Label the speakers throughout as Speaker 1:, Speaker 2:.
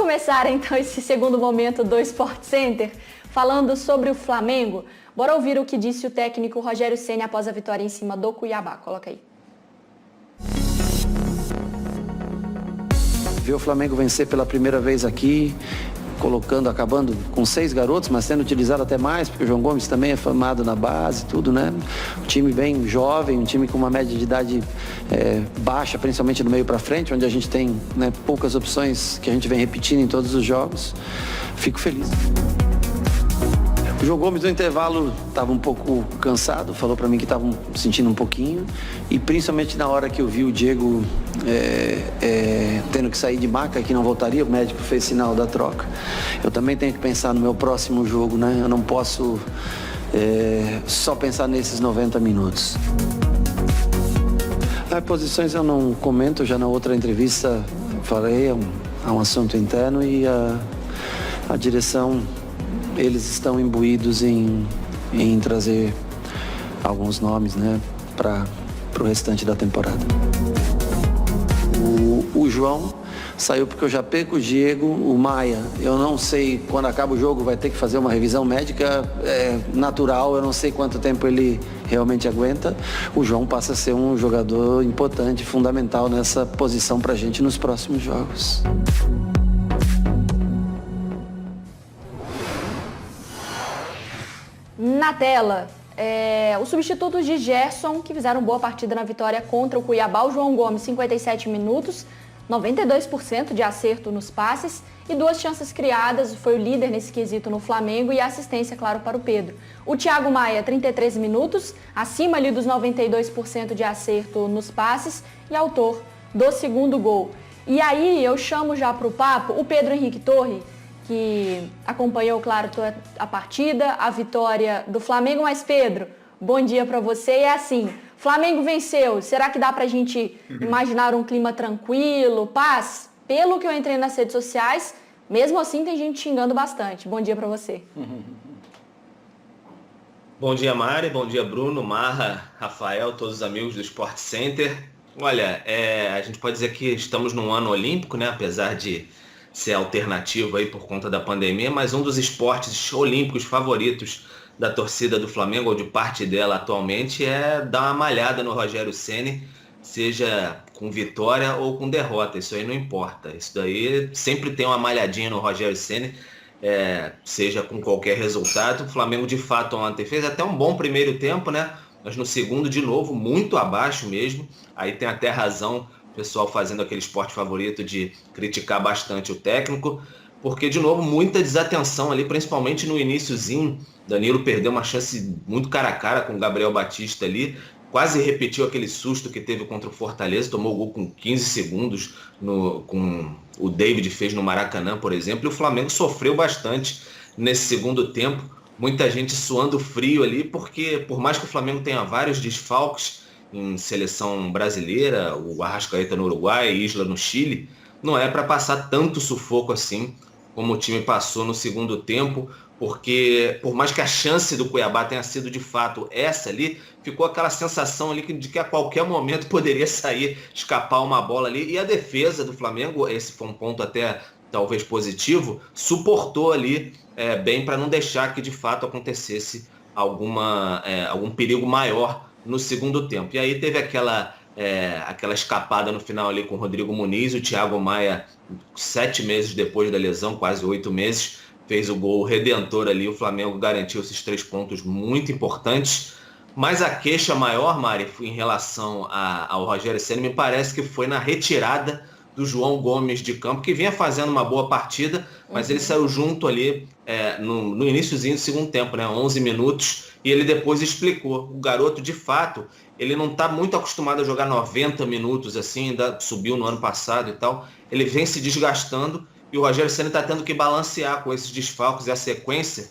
Speaker 1: começar então esse segundo momento do Sport Center falando sobre o Flamengo, bora ouvir o que disse o técnico Rogério Ceni após a vitória em cima do Cuiabá. Coloca aí.
Speaker 2: Ver o Flamengo vencer pela primeira vez aqui, acabando com 6 garotos, mas sendo utilizado até mais, porque o João Gomes também é formado na base, tudo, né? Um time bem jovem, um time com uma média de idade baixa, principalmente no meio para frente, onde a gente tem, né, poucas opções que a gente vem repetindo em todos os jogos. Fico feliz. O João Gomes no intervalo estava um pouco cansado, falou para mim que estava sentindo um pouquinho, e principalmente na hora que eu vi o Diego tendo que sair de maca, que não voltaria, o médico fez sinal da troca. Eu também tenho que pensar no meu próximo jogo, né? Eu não posso só pensar nesses 90 minutos. As posições eu não comento, já na outra entrevista falei, é um assunto interno, e a direção, eles estão imbuídos em trazer alguns nomes, né, para o restante da temporada. O João saiu porque eu já perco o Diego, o Maia. Eu não sei, quando acaba o jogo vai ter que fazer uma revisão médica natural, eu não sei quanto tempo ele realmente aguenta. O João passa a ser um jogador importante, fundamental nessa posição para a gente nos próximos jogos.
Speaker 1: Na tela, os substitutos de Gerson, que fizeram boa partida na vitória contra o Cuiabá. O João Gomes, 57 minutos, 92% de acerto nos passes e 2 chances criadas, foi o líder nesse quesito no Flamengo, e assistência, claro, para o Pedro. O Thiago Maia, 33 minutos, acima ali dos 92% de acerto nos passes e autor do segundo gol. E aí eu chamo já para o papo o Pedro Henrique Torre, que acompanhou, claro, a partida, a vitória do Flamengo. Mas, Pedro, bom dia para você. E é assim, Flamengo venceu. Será que dá pra gente imaginar um clima tranquilo, paz? Pelo que eu entrei nas redes sociais, mesmo assim tem gente xingando bastante. Bom dia para você.
Speaker 3: Bom dia, Mari. Bom dia, Bruno, Marra, Rafael, todos os amigos do Sport Center. Olha, a gente pode dizer que estamos num ano olímpico, né? Apesar de ser alternativo aí por conta da pandemia, mas um dos esportes olímpicos favoritos da torcida do Flamengo, ou de parte dela atualmente, é dar uma malhada no Rogério Ceni, seja com vitória ou com derrota, isso aí não importa. Isso daí sempre tem uma malhadinha no Rogério Ceni, seja com qualquer resultado. O Flamengo de fato ontem fez até um bom primeiro tempo, né? Mas no segundo, de novo, muito abaixo mesmo. Aí tem até razão o pessoal fazendo aquele esporte favorito de criticar bastante o técnico, porque, de novo, muita desatenção ali, principalmente no iniciozinho. Danilo perdeu uma chance muito cara a cara com o Gabriel Batista ali, quase repetiu aquele susto que teve contra o Fortaleza, tomou o gol com 15 segundos, com o David fez no Maracanã, por exemplo, e o Flamengo sofreu bastante nesse segundo tempo, muita gente suando frio ali, porque por mais que o Flamengo tenha vários desfalques em seleção brasileira, o Arrascaeta no Uruguai, Isla no Chile, não é para passar tanto sufoco assim como o time passou no segundo tempo, porque por mais que a chance do Cuiabá tenha sido de fato essa ali, ficou aquela sensação ali de que a qualquer momento poderia sair, escapar uma bola ali, e a defesa do Flamengo, esse foi um ponto até talvez positivo, suportou ali bem para não deixar que de fato acontecesse algum perigo maior no segundo tempo. E aí teve aquela escapada no final ali com o Rodrigo Muniz, o Thiago Maia, 7 meses depois da lesão, quase 8 meses, fez o gol redentor ali, o Flamengo garantiu esses 3 pontos muito importantes. Mas a queixa maior, Mari, em relação ao Rogério Ceni, me parece que foi na retirada do João Gomes de campo, que vinha fazendo uma boa partida, mas ele saiu junto ali no iniciozinho do segundo tempo, né, 11 minutos, e ele depois explicou. O garoto, de fato, ele não está muito acostumado a jogar 90 minutos, assim, ainda subiu no ano passado e tal. Ele vem se desgastando e o Rogério Ceni está tendo que balancear com esses desfalques e a sequência.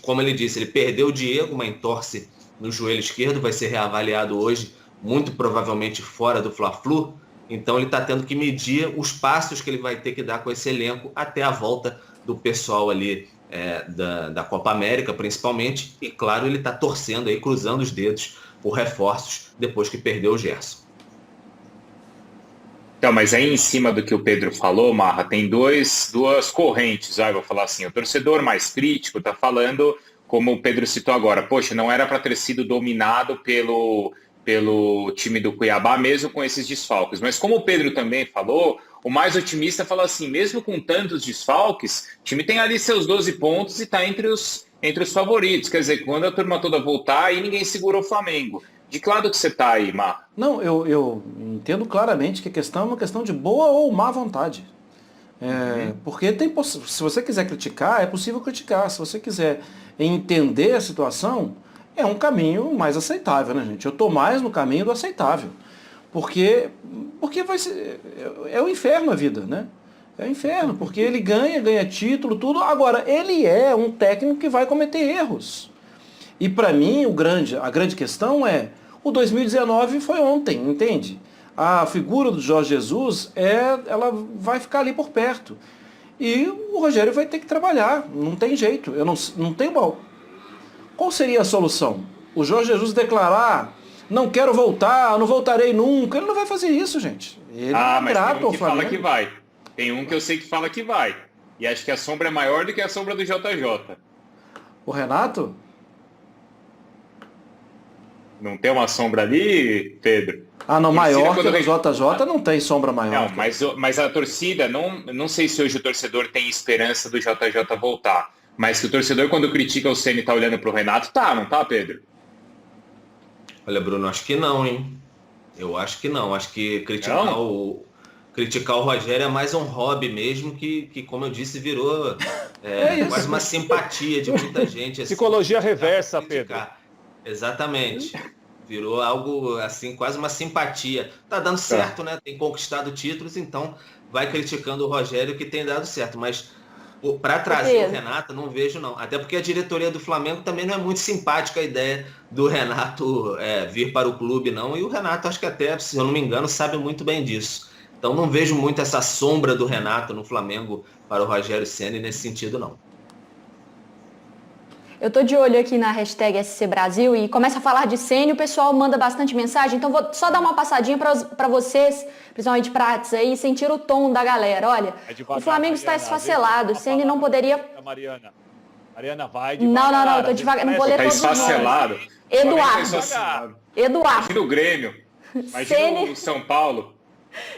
Speaker 3: Como ele disse, ele perdeu o Diego, uma entorse no joelho esquerdo, vai ser reavaliado hoje, muito provavelmente fora do Fla-Flu. Então ele está tendo que medir os passos que ele vai ter que dar com esse elenco até a volta do pessoal ali da Copa América, principalmente. E claro, ele está torcendo aí, cruzando os dedos por reforços depois que perdeu o Gerson.
Speaker 4: Então, mas aí em cima do que o Pedro falou, Marra, tem duas correntes. Eu vou falar assim, o torcedor mais crítico está falando, como o Pedro citou agora, poxa, não era para ter sido dominado pelo time do Cuiabá, mesmo com esses desfalques. Mas como o Pedro também falou, o mais otimista fala assim, mesmo com tantos desfalques, o time tem ali seus 12 pontos e está entre os favoritos. Quer dizer, quando a turma toda voltar, aí ninguém segura o Flamengo. De que lado que você está aí, Mar?
Speaker 5: Não, eu entendo claramente que a questão é uma questão de boa ou má vontade. Porque se você quiser criticar, é possível criticar. Se você quiser entender a situação, é um caminho mais aceitável, né, gente? Eu estou mais no caminho do aceitável. Porque vai ser, é o inferno a vida, né? É o inferno, porque ele ganha título, tudo. Agora, ele é um técnico que vai cometer erros. E para mim, a grande questão é, o 2019 foi ontem, entende? A figura do Jorge Jesus, ela vai ficar ali por perto. E o Rogério vai ter que trabalhar, não tem jeito. Eu não tenho mal. Qual seria a solução? O Jorge Jesus declarar, não quero voltar, não voltarei nunca. Ele não vai fazer isso, gente. Ele é
Speaker 4: mas
Speaker 5: grato
Speaker 4: tem um
Speaker 5: ao
Speaker 4: que
Speaker 5: Flamengo.
Speaker 4: fala que vai. Tem um que eu sei que fala que vai. E acho que a sombra é maior do que a sombra do JJ.
Speaker 5: O Renato?
Speaker 4: Não tem uma sombra ali, Pedro?
Speaker 5: Não, maior que o
Speaker 4: quando...
Speaker 5: JJ não tem sombra maior.
Speaker 4: Não, mas a torcida, não sei se hoje o torcedor tem esperança do JJ voltar. Mas que o torcedor, quando critica o Ceni, tá olhando pro Renato, não tá, Pedro?
Speaker 3: Olha, Bruno, acho que não, hein? Eu acho que não. Acho que criticar o Rogério é mais um hobby mesmo, que como eu disse, virou quase uma simpatia de muita gente. Assim,
Speaker 6: psicologia reversa, Pedro.
Speaker 3: Exatamente. Virou algo assim, quase uma simpatia. Tá dando certo, né? Tem conquistado títulos, então vai criticando o Rogério que tem dado certo. Mas para trazer o Renato, não vejo não. Até porque a diretoria do Flamengo também não é muito simpática a ideia do Renato vir para o clube, não. E o Renato, acho que até, se eu não me engano, sabe muito bem disso. Então não vejo muito essa sombra do Renato no Flamengo para o Rogério Ceni nesse sentido, não.
Speaker 1: Eu tô de olho aqui na hashtag SC Brasil e começa a falar de Ceni, o pessoal manda bastante mensagem, então vou só dar uma passadinha para vocês, principalmente Prates aí, sentir o tom da galera. Olha, o Flamengo está esfacelado, Ceni não poderia...
Speaker 6: Mariana, vai devagar.
Speaker 1: Não, eu tô devagar, não vou ler todos os nomes. Eduardo.
Speaker 4: Imagina o Grêmio, imagina o São Paulo.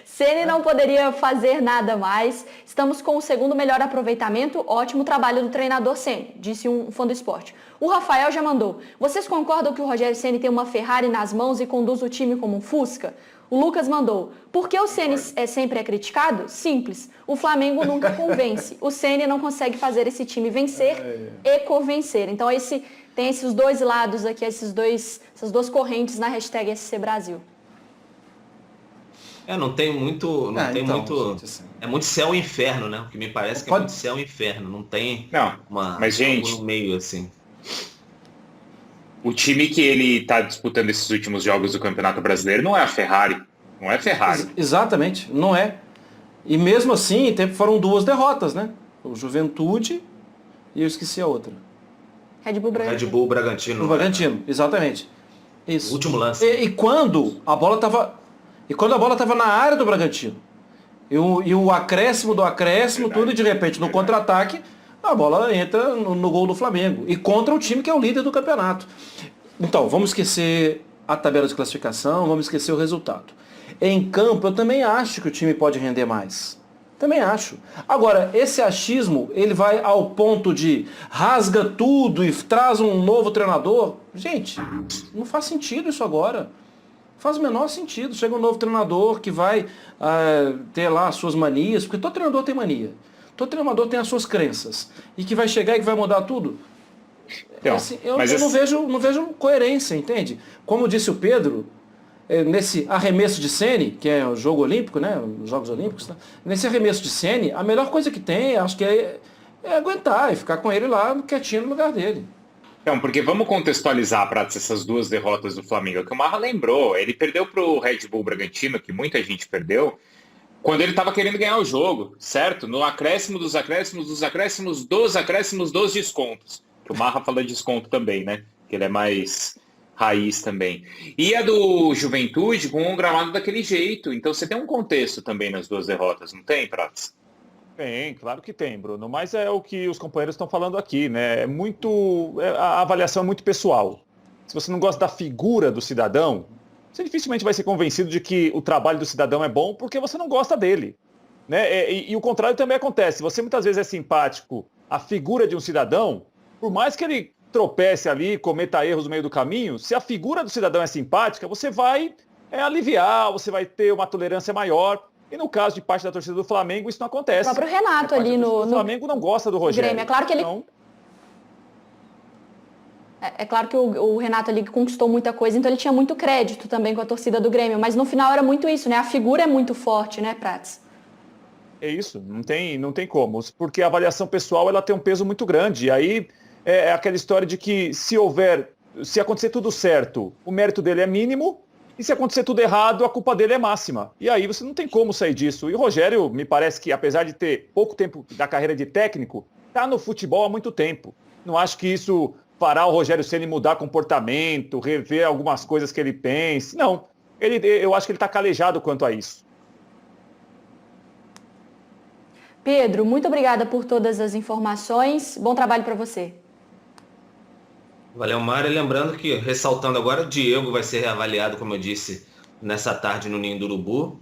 Speaker 1: Ceni não poderia fazer nada mais. Estamos com o segundo melhor aproveitamento. Ótimo trabalho do treinador Ceni, disse um fã do esporte. O Rafael já mandou. Vocês concordam que o Rogério Ceni tem uma Ferrari nas mãos e conduz o time como um Fusca? O Lucas mandou. Por que o Ceni sempre é criticado? Simples. O Flamengo nunca convence. O Ceni não consegue fazer esse time vencer e convencer. Então tem esses dois lados aqui, essas duas correntes na hashtag SC Brasil.
Speaker 3: Não tem muito.
Speaker 5: Gente, assim.
Speaker 3: É muito céu e inferno, né? O que me parece que é muito céu e inferno. Não tem
Speaker 4: mas, gente,
Speaker 3: no meio, assim.
Speaker 4: O time que ele está disputando esses últimos jogos do Campeonato Brasileiro não é a Ferrari. Não é Ferrari.
Speaker 5: Exatamente, não é. E mesmo assim, foram duas derrotas, né? O Juventude e eu esqueci a outra.
Speaker 3: Red Bull Bragantino.
Speaker 5: O Bragantino, exatamente. Isso.
Speaker 3: O último lance.
Speaker 5: E quando a bola estava na área do Bragantino, e o acréscimo do acréscimo, tudo, e de repente no contra-ataque, a bola entra no gol do Flamengo. E contra o time que é o líder do campeonato. Então, vamos esquecer a tabela de classificação, vamos esquecer o resultado. Em campo, eu também acho que o time pode render mais. Também acho. Agora, esse achismo, ele vai ao ponto de rasga tudo e traz um novo treinador. Gente, não faz sentido isso agora. Faz o menor sentido. Chega um novo treinador que vai ter lá as suas manias, porque todo treinador tem mania. Todo treinador tem as suas crenças. E que vai chegar e que vai mudar tudo.
Speaker 4: Então,
Speaker 5: assim, eu não vejo coerência, entende? Como disse o Pedro, nesse arremesso de Ceni, que é o jogo olímpico, né? Os Jogos Olímpicos, né? Nesse arremesso de Ceni, a melhor coisa que tem, acho que é aguentar e ficar com ele lá quietinho no lugar dele.
Speaker 4: Então, porque vamos contextualizar para essas duas derrotas do Flamengo, que o Marra lembrou. Ele perdeu para o Red Bull Bragantino, que muita gente perdeu, quando ele estava querendo ganhar o jogo, certo? No acréscimo dos acréscimos, dos acréscimos dos descontos. Que o Marra fala de desconto também, né? Que ele é mais raiz também. E a do Juventude com um gramado daquele jeito. Então você tem um contexto também nas duas derrotas, não tem, Prats?
Speaker 6: Tem, claro que tem, Bruno. Mas é o que os companheiros estão falando aqui, né? A avaliação é muito pessoal. Se você não gosta da figura do cidadão, você dificilmente vai ser convencido de que o trabalho do cidadão é bom porque você não gosta dele. Né? E o contrário também acontece. Você muitas vezes é simpático à figura de um cidadão, por mais que ele tropece ali, cometa erros no meio do caminho, se a figura do cidadão é simpática, você vai aliviar, você vai ter uma tolerância maior. E no caso de parte da torcida do Flamengo, isso não acontece.
Speaker 1: O próprio Renato ali
Speaker 6: O Flamengo não gosta do Rogério.
Speaker 1: Grêmio. É claro que ele...
Speaker 6: Então...
Speaker 1: É claro que o Renato ali conquistou muita coisa, então ele tinha muito crédito também com a torcida do Grêmio, mas no final era muito isso, né? A figura é muito forte, né, Prats?
Speaker 6: É isso, não tem como, porque a avaliação pessoal ela tem um peso muito grande, e aí é aquela história de que se acontecer tudo certo, o mérito dele é mínimo, e se acontecer tudo errado, a culpa dele é máxima. E aí você não tem como sair disso. E o Rogério, me parece que apesar de ter pouco tempo da carreira de técnico, está no futebol há muito tempo. Não acho que isso fará o Rogério Ceni mudar comportamento, rever algumas coisas que ele pense. Não, eu acho que ele está calejado quanto a isso.
Speaker 1: Pedro, muito obrigada por todas as informações. Bom trabalho para você.
Speaker 3: Valeu, Mário. Lembrando que, ressaltando agora, o Diego vai ser reavaliado, como eu disse, nessa tarde no Ninho do Urubu.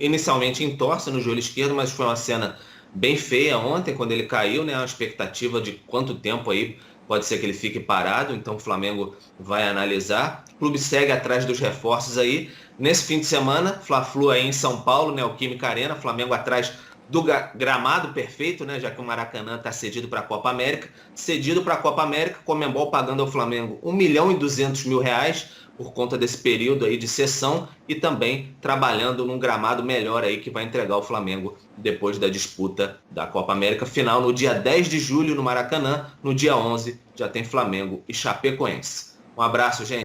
Speaker 3: Inicialmente entorse no joelho esquerdo, mas foi uma cena bem feia ontem, quando ele caiu, né? Uma expectativa de quanto tempo aí pode ser que ele fique parado, então o Flamengo vai analisar. O clube segue atrás dos reforços aí. Nesse fim de semana, Fla-Flu aí em São Paulo, né? O Química Arena, Flamengo atrás do gramado perfeito, né? Já que o Maracanã está cedido para a Copa América. Cedido para a Copa América, Conmebol pagando ao Flamengo R$1.200.000 por conta desse período aí de cessão e também trabalhando num gramado melhor aí que vai entregar o Flamengo depois da disputa da Copa América final no dia 10 de julho no Maracanã. No dia 11 já tem Flamengo e Chapecoense. Um abraço, gente.